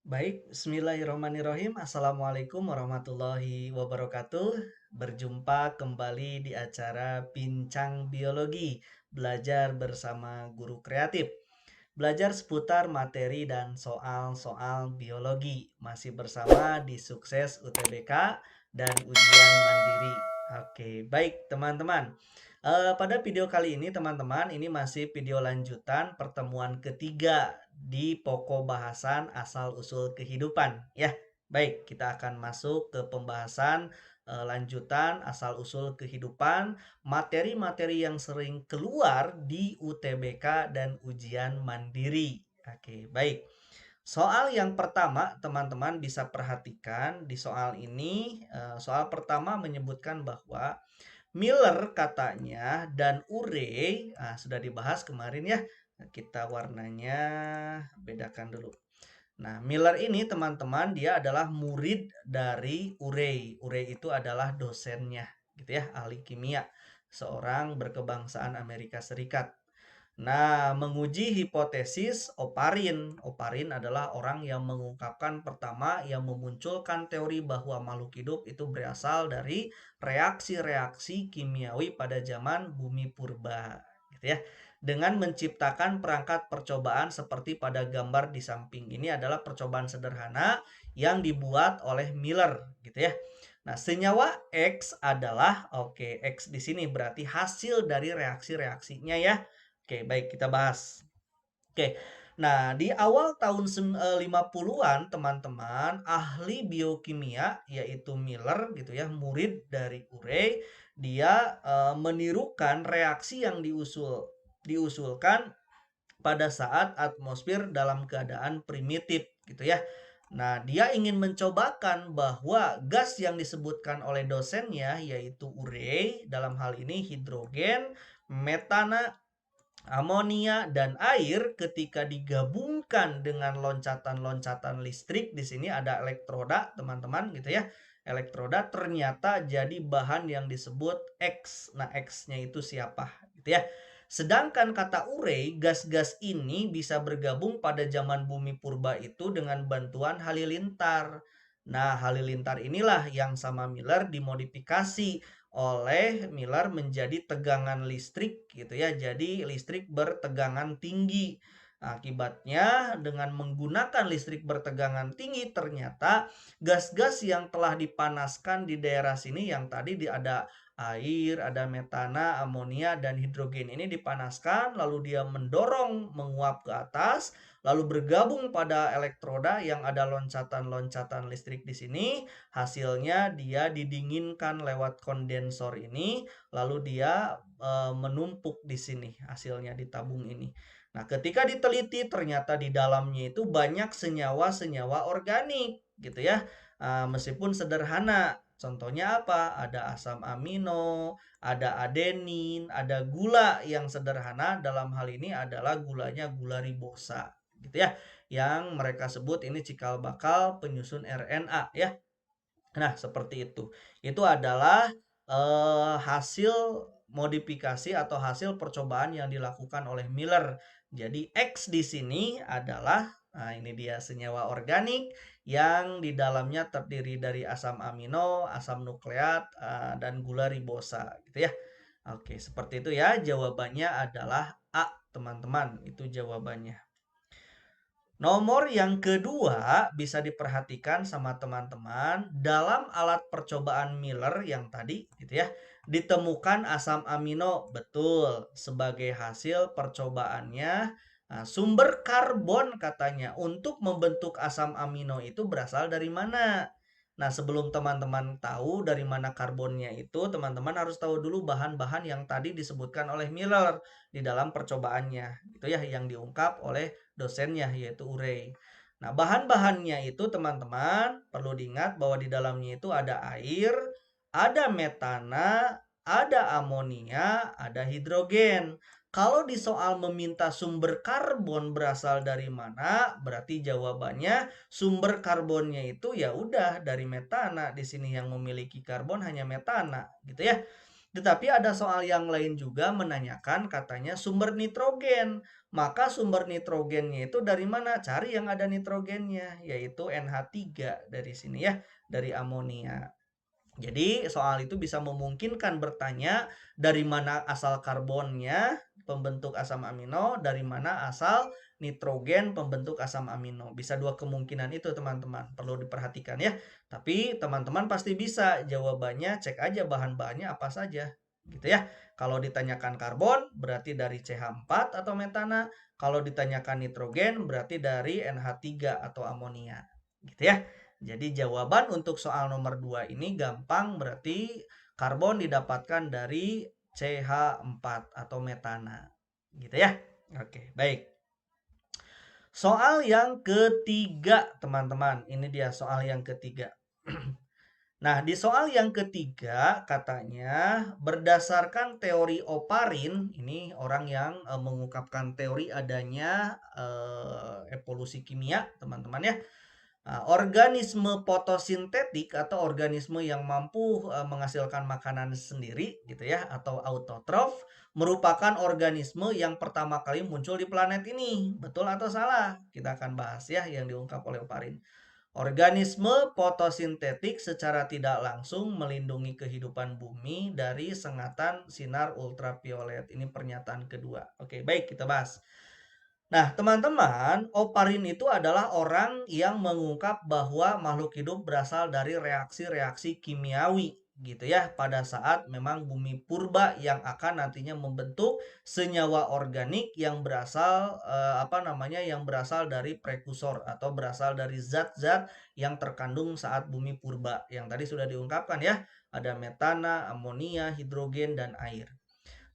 Baik, bismillahirrahmanirrahim. Assalamualaikum warahmatullahi wabarakatuh. Berjumpa kembali di acara Bincang Biologi, belajar bersama guru kreatif. Belajar seputar materi dan soal-soal biologi. Masih bersama di Sukses UTBK dan Ujian Mandiri. Oke, baik teman-teman. Pada video kali ini teman-teman, ini masih video lanjutan pertemuan ketiga di pokok bahasan asal-usul kehidupan ya. Baik, kita akan masuk ke pembahasan lanjutan asal-usul kehidupan, materi-materi yang sering keluar di UTBK dan ujian mandiri. Oke, baik. Soal yang pertama, teman-teman bisa perhatikan di soal ini, soal pertama menyebutkan bahwa Miller katanya dan Urey, sudah dibahas kemarin ya. Kita warnanya bedakan dulu. Nah, Miller ini teman-teman dia adalah murid dari Urey. Urey itu adalah dosennya, gitu ya, ahli kimia, seorang berkebangsaan Amerika Serikat. Nah, menguji hipotesis Oparin. Oparin adalah orang yang mengungkapkan pertama yang memunculkan teori bahwa makhluk hidup itu berasal dari reaksi-reaksi kimiawi pada zaman bumi purba, gitu ya. Dengan menciptakan perangkat percobaan seperti pada gambar di samping. Ini adalah percobaan sederhana yang dibuat oleh Miller, gitu ya. Nah, senyawa X adalah X di sini berarti hasil dari reaksi-reaksinya ya. Oke, baik kita bahas. Oke. Nah, di awal tahun 50-an teman-teman, ahli biokimia yaitu Miller gitu ya, murid dari Urey, dia menirukan reaksi yang diusulkan pada saat atmosfer dalam keadaan primitif gitu ya. Nah, dia ingin mencobakan bahwa gas yang disebutkan oleh dosennya yaitu Urey, dalam hal ini hidrogen, metana, amonia dan air ketika digabungkan dengan loncatan-loncatan listrik, di sini ada elektroda, teman-teman gitu ya. Elektroda ternyata jadi bahan yang disebut X. Nah, X-nya itu siapa gitu ya. Sedangkan kata Urey, gas-gas ini bisa bergabung pada zaman bumi purba itu dengan bantuan halilintar. Nah, halilintar inilah yang sama Miller dimodifikasi oleh Miller menjadi tegangan listrik gitu ya. Jadi listrik bertegangan tinggi. Akibatnya dengan menggunakan listrik bertegangan tinggi ternyata gas-gas yang telah dipanaskan di daerah sini yang tadi ada air, ada metana, amonia dan hidrogen ini dipanaskan lalu dia mendorong menguap ke atas lalu bergabung pada elektroda yang ada loncatan-loncatan listrik di sini. Hasilnya dia didinginkan lewat kondensor ini, lalu dia menumpuk di sini hasilnya di tabung ini. Nah, ketika diteliti ternyata di dalamnya itu banyak senyawa-senyawa organik gitu ya. Meskipun sederhana. Contohnya apa? Ada asam amino, ada adenin, ada gula yang sederhana dalam hal ini adalah gulanya gula ribosa gitu ya. Yang mereka sebut ini cikal bakal penyusun RNA ya. Nah, seperti itu. Itu adalah hasil modifikasi atau hasil percobaan yang dilakukan oleh Miller. Jadi X di sini adalah ini dia senyawa organik yang di dalamnya terdiri dari asam amino, asam nukleat, dan gula ribosa gitu ya. Oke, seperti itu ya. Jawabannya adalah A, teman-teman. Itu jawabannya. Nomor yang kedua bisa diperhatikan sama teman-teman dalam alat percobaan Miller yang tadi gitu ya. Ditemukan asam amino betul sebagai hasil percobaannya. Nah, sumber karbon katanya untuk membentuk asam amino itu berasal dari mana? Nah, sebelum teman-teman tahu dari mana karbonnya itu, teman-teman harus tahu dulu bahan-bahan yang tadi disebutkan oleh Miller di dalam percobaannya. Itu ya yang diungkap oleh dosennya yaitu Urey. Nah, bahan-bahannya itu teman-teman perlu diingat bahwa di dalamnya itu ada air, ada metana, ada amonia, ada hidrogen. Kalau di soal meminta sumber karbon berasal dari mana, berarti jawabannya sumber karbonnya itu ya udah dari metana. Di sini yang memiliki karbon hanya metana, gitu ya. Tetapi ada soal yang lain juga menanyakan katanya sumber nitrogen. Maka sumber nitrogennya itu dari mana? Cari yang ada nitrogennya, yaitu NH3 dari sini ya, dari amonia. Jadi soal itu bisa memungkinkan bertanya dari mana asal karbonnya pembentuk asam amino, dari mana asal nitrogen pembentuk asam amino. Bisa dua kemungkinan itu teman-teman, perlu diperhatikan ya. Tapi teman-teman pasti bisa jawabannya, cek aja bahan-bahannya apa saja. Gitu ya. Kalau ditanyakan karbon berarti dari CH4 atau metana, kalau ditanyakan nitrogen berarti dari NH3 atau amonia. Gitu ya. Jadi jawaban untuk soal nomor 2 ini gampang, berarti karbon didapatkan dari CH4 atau metana. Gitu ya. Oke, baik. Soal yang ketiga, teman-teman. Ini dia soal yang ketiga. Nah, di soal yang ketiga katanya berdasarkan teori Oparin, ini orang yang mengungkapkan teori adanya evolusi kimia, teman-teman ya. Organisme fotosintetik atau organisme yang mampu menghasilkan makanan sendiri gitu ya, atau autotrof, merupakan organisme yang pertama kali muncul di planet ini. Betul atau salah? Kita akan bahas ya yang diungkap oleh Oparin. Organisme fotosintetik secara tidak langsung melindungi kehidupan bumi dari sengatan sinar ultraviolet. Ini pernyataan kedua. Oke, baik kita bahas. Nah, teman-teman, Oparin itu adalah orang yang mengungkap bahwa makhluk hidup berasal dari reaksi-reaksi kimiawi gitu ya pada saat memang bumi purba yang akan nantinya membentuk senyawa organik yang berasal yang berasal dari prekursor atau berasal dari zat-zat yang terkandung saat bumi purba yang tadi sudah diungkapkan ya, ada metana, amonia, hidrogen dan air.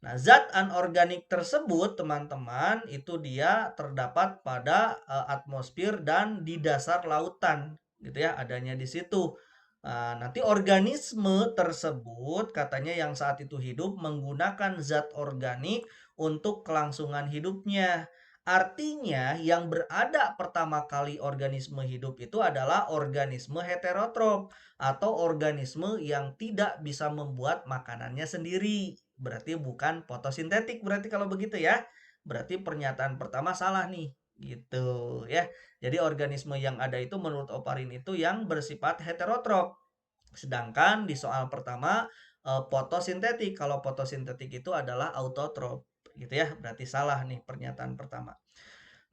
Nah, zat anorganik tersebut, teman-teman, itu dia terdapat pada atmosfer dan di dasar lautan, gitu ya, adanya di situ. Nanti organisme tersebut katanya yang saat itu hidup menggunakan zat organik untuk kelangsungan hidupnya. Artinya yang berada pertama kali organisme hidup itu adalah organisme heterotrof atau organisme yang tidak bisa membuat makanannya sendiri. Berarti bukan fotosintetik berarti kalau begitu ya. Berarti pernyataan pertama salah nih. Gitu ya. Jadi organisme yang ada itu menurut Oparin itu yang bersifat heterotrof. Sedangkan di soal pertama fotosintetik. Kalau fotosintetik itu adalah autotrof gitu ya. Berarti salah nih pernyataan pertama.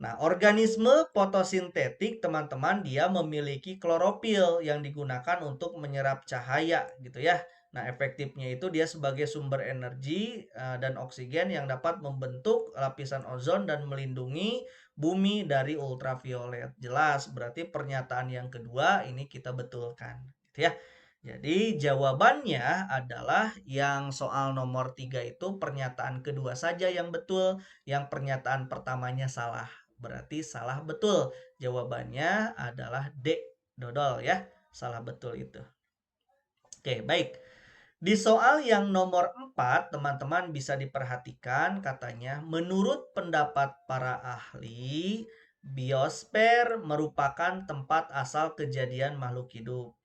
Nah, organisme fotosintetik teman-teman dia memiliki klorofil yang digunakan untuk menyerap cahaya gitu ya. Nah, efektifnya itu dia sebagai sumber energi dan oksigen yang dapat membentuk lapisan ozon dan melindungi bumi dari ultraviolet. Jelas, berarti pernyataan yang kedua ini kita betulkan gitu ya. Jadi jawabannya adalah yang soal nomor 3 itu pernyataan kedua saja yang betul, yang pernyataan pertamanya salah. Berarti salah betul. Jawabannya adalah D. Dodol ya. Salah betul itu. Oke, baik. Di soal yang nomor 4, teman-teman bisa diperhatikan katanya, menurut pendapat para ahli, biosfer merupakan tempat asal kejadian makhluk hidup.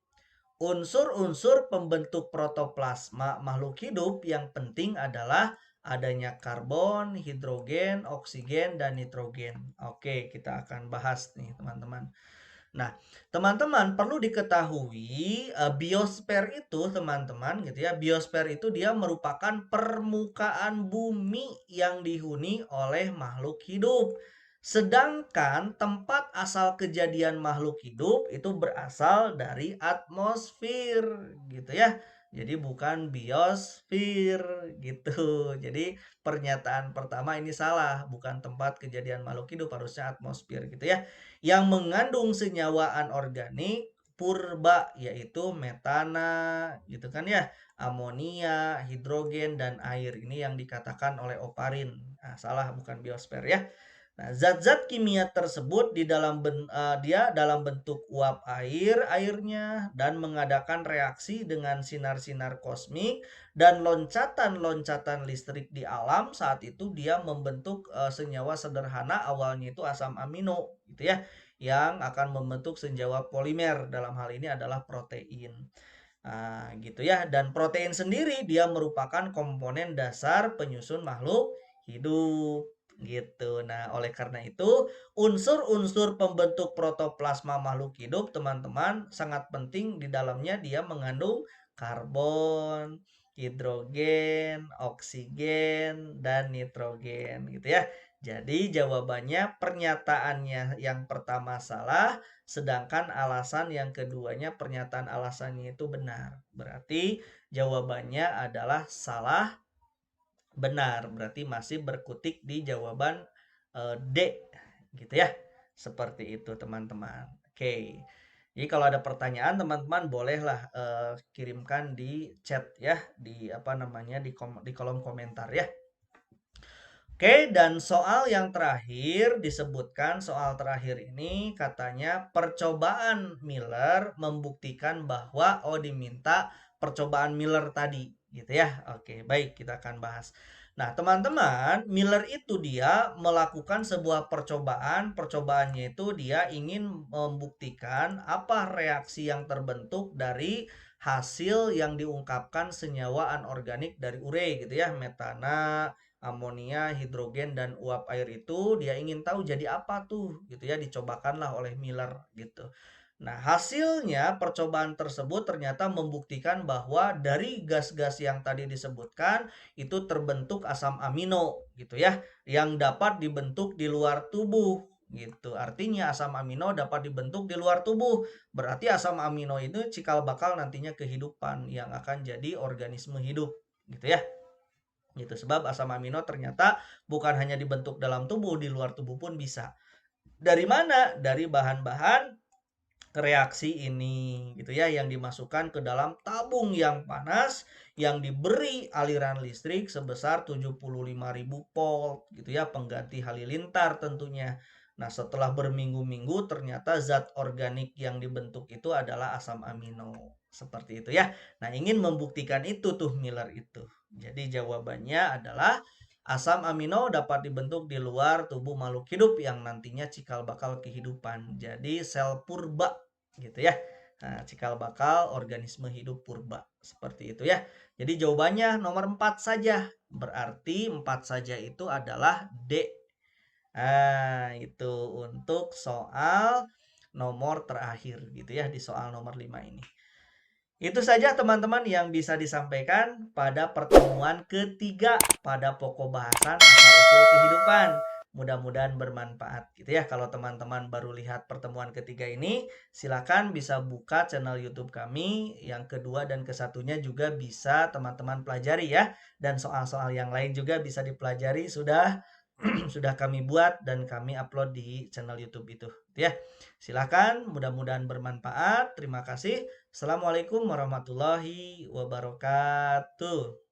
Unsur-unsur pembentuk protoplasma makhluk hidup yang penting adalah adanya karbon, hidrogen, oksigen, dan nitrogen. Oke, kita akan bahas nih teman-teman. Nah, teman-teman perlu diketahui biosfer itu teman-teman gitu ya. Biosfer itu dia merupakan permukaan bumi yang dihuni oleh makhluk hidup. Sedangkan tempat asal kejadian makhluk hidup itu berasal dari atmosfer gitu ya. Jadi bukan biosfer gitu. Jadi pernyataan pertama ini salah, bukan tempat kejadian makhluk hidup, harusnya atmosfer gitu ya. Yang mengandung senyawa anorganik purba yaitu metana gitu kan ya, amonia, hidrogen dan air. Ini yang dikatakan oleh Oparin. Nah, salah bukan biosfer ya. Nah, zat-zat kimia tersebut dia dalam bentuk uap airnya dan mengadakan reaksi dengan sinar-sinar kosmik dan loncatan-loncatan listrik di alam. Saat itu dia membentuk senyawa sederhana, awalnya itu asam amino gitu ya, yang akan membentuk senyawa polimer, dalam hal ini adalah protein. Gitu ya. Dan protein sendiri dia merupakan komponen dasar penyusun makhluk hidup gitu. Nah, oleh karena itu, unsur-unsur pembentuk protoplasma makhluk hidup, teman-teman, sangat penting di dalamnya dia mengandung karbon, hidrogen, oksigen, dan nitrogen gitu ya. Jadi jawabannya pernyataannya yang pertama salah, sedangkan alasan yang keduanya pernyataan alasannya itu benar. Berarti jawabannya adalah salah benar. Berarti masih berkutik di jawaban D gitu ya. Seperti itu teman-teman. Oke. Jadi kalau ada pertanyaan teman-teman bolehlah kirimkan di chat ya, di apa namanya di kolom komentar ya. Oke, dan soal yang terakhir disebutkan, soal terakhir ini katanya percobaan Miller membuktikan bahwa diminta percobaan Miller tadi gitu ya. Oke, baik kita akan bahas. Nah, teman-teman, Miller itu dia melakukan sebuah percobaan. Percobaannya itu dia ingin membuktikan apa reaksi yang terbentuk dari hasil yang diungkapkan senyawa anorganik dari ure gitu ya, metana, amonia, hidrogen, dan uap air itu dia ingin tahu jadi apa tuh gitu ya, dicobakanlah oleh Miller gitu. Nah, hasilnya percobaan tersebut ternyata membuktikan bahwa dari gas-gas yang tadi disebutkan itu terbentuk asam amino gitu ya, yang dapat dibentuk di luar tubuh gitu. Artinya asam amino dapat dibentuk di luar tubuh. Berarti asam amino itu cikal bakal nantinya kehidupan yang akan jadi organisme hidup gitu ya. Gitu. Sebab asam amino ternyata bukan hanya dibentuk dalam tubuh, di luar tubuh pun bisa. Dari mana? Dari bahan-bahan reaksi ini gitu ya, yang dimasukkan ke dalam tabung yang panas yang diberi aliran listrik sebesar 75.000 volt gitu ya, pengganti halilintar tentunya. Nah, setelah berminggu-minggu ternyata zat organik yang dibentuk itu adalah asam amino. Seperti itu ya. Nah, ingin membuktikan itu tuh Miller itu. Jadi jawabannya adalah asam amino dapat dibentuk di luar tubuh makhluk hidup yang nantinya cikal bakal kehidupan. Jadi sel purba gitu ya. Nah, cikal bakal organisme hidup purba. Seperti itu ya. Jadi jawabannya nomor 4 saja. Berarti 4 saja itu adalah D. Itu untuk soal nomor terakhir gitu ya, di soal nomor 5 ini. Itu saja teman-teman yang bisa disampaikan pada pertemuan ketiga pada pokok bahasan asal-usul kehidupan. Mudah-mudahan bermanfaat gitu ya. Kalau teman-teman baru lihat pertemuan ketiga ini, silakan bisa buka channel YouTube kami. Yang kedua dan kesatunya juga bisa teman-teman pelajari ya. Dan soal-soal yang lain juga bisa dipelajari sudah sudah kami buat dan kami upload di channel YouTube itu ya. Silakan, mudah-mudahan bermanfaat. Terima kasih. Assalamualaikum warahmatullahi wabarakatuh.